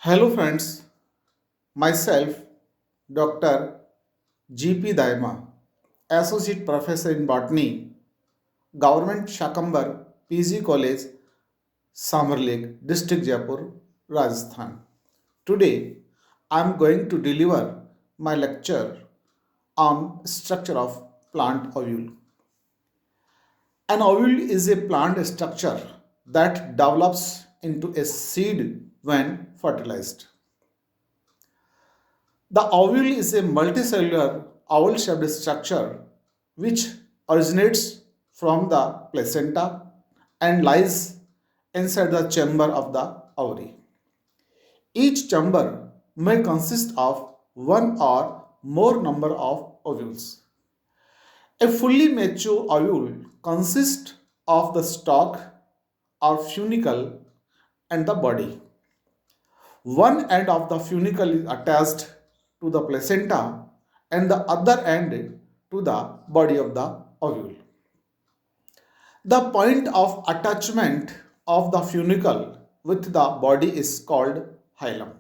Hello friends, myself Dr. G.P. Dayma, Associate Professor in Botany, Government Shakambar PG College, Samar Lake, District Jaipur, Rajasthan. Today I am going to deliver my lecture on structure of plant ovule. An ovule is a plant structure that develops into a seed when fertilized. The ovule is a multicellular oval-shaped structure which originates from the placenta and lies inside the chamber of the ovary. Each chamber may consist of one or more number of ovules. A fully mature ovule consists of the stalk or funicle and the body. One end of the funicle is attached to the placenta and the other end to the body of the ovule. The point of attachment of the funicle with the body is called hilum.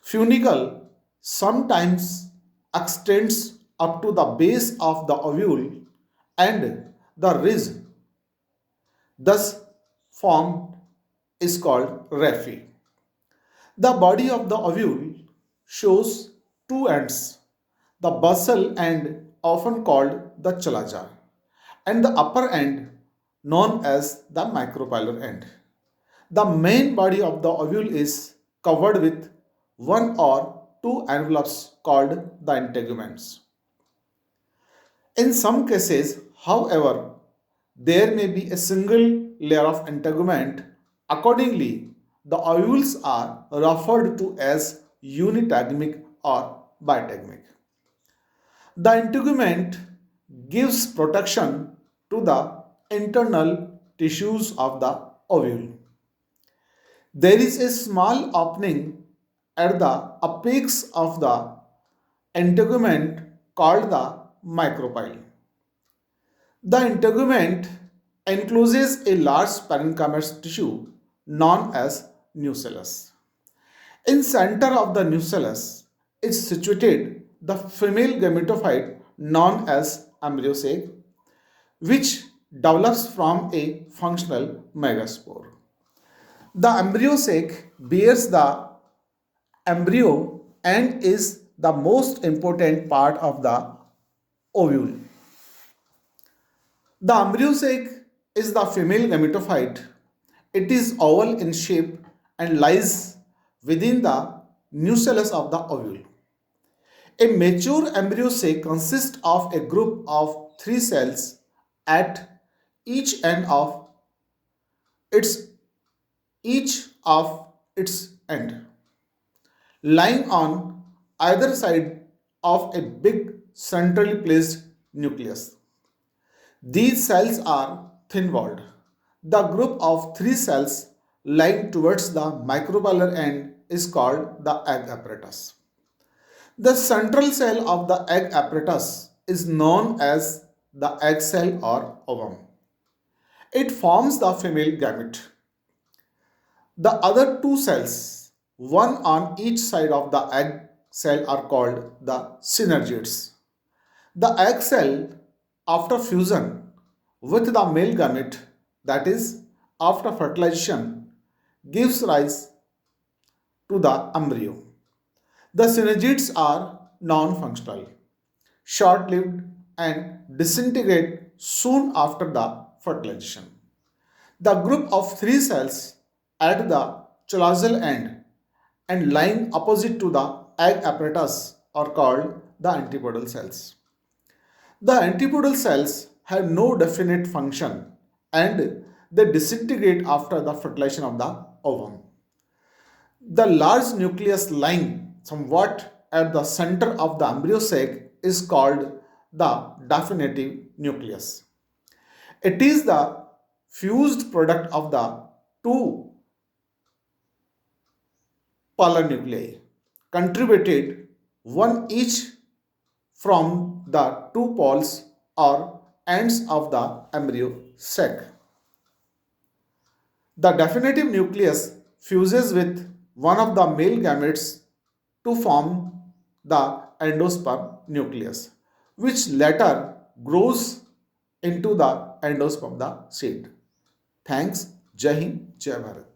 Funicle sometimes extends up to the base of the ovule and the ridge thus formed is called raphe. The body of the ovule shows two ends, the basal end often called the chalaja and the upper end known as the micropylar end. The main body of the ovule is covered with one or two envelopes called the integuments. In some cases, however, there may be a single layer of integument. Accordingly, the ovules are referred to as unitegmic or bitegmic. The integument gives protection to the internal tissues of the ovule. There is a small opening at the apex of the integument called the micropyle. The integument encloses a large parenchymatous tissue known as nucellus. In center of the nucellus is situated the female gametophyte known as embryo sac, which develops from a functional megaspore. The embryo sac bears the embryo and is the most important part of the ovule. The embryo sac is the female gametophyte. It is oval in shape and lies within the nucellus of the ovule. A mature embryo sac consists of a group of three cells at each end of its each of its end, lying on either side of a big centrally placed nucleus. These cells are thin-walled. The group of three cells lying towards the micropylar end is called the egg apparatus. The central cell of the egg apparatus is known as the egg cell or ovum. It forms the female gamete. The other two cells, one on each side of the egg cell, are called the synergids. The egg cell, after fusion with the male gamete, that is, after fertilization, gives rise to the embryo. The synergids are non-functional, short-lived, and disintegrate soon after the fertilization. The group of three cells at the chalazal end and lying opposite to the egg apparatus are called the antipodal cells. The antipodal cells have no definite function and they disintegrate after the fertilization of the ovum. The large nucleus lying somewhat at the center of the embryo sac is called the definitive nucleus. It is the fused product of the two polar nuclei, contributed one each from the two poles or ends of the embryo sac. The definitive nucleus fuses with one of the male gametes to form the endosperm nucleus, which later grows into the endosperm, the seed. Thanks. Jai Hind, Jai Bharat.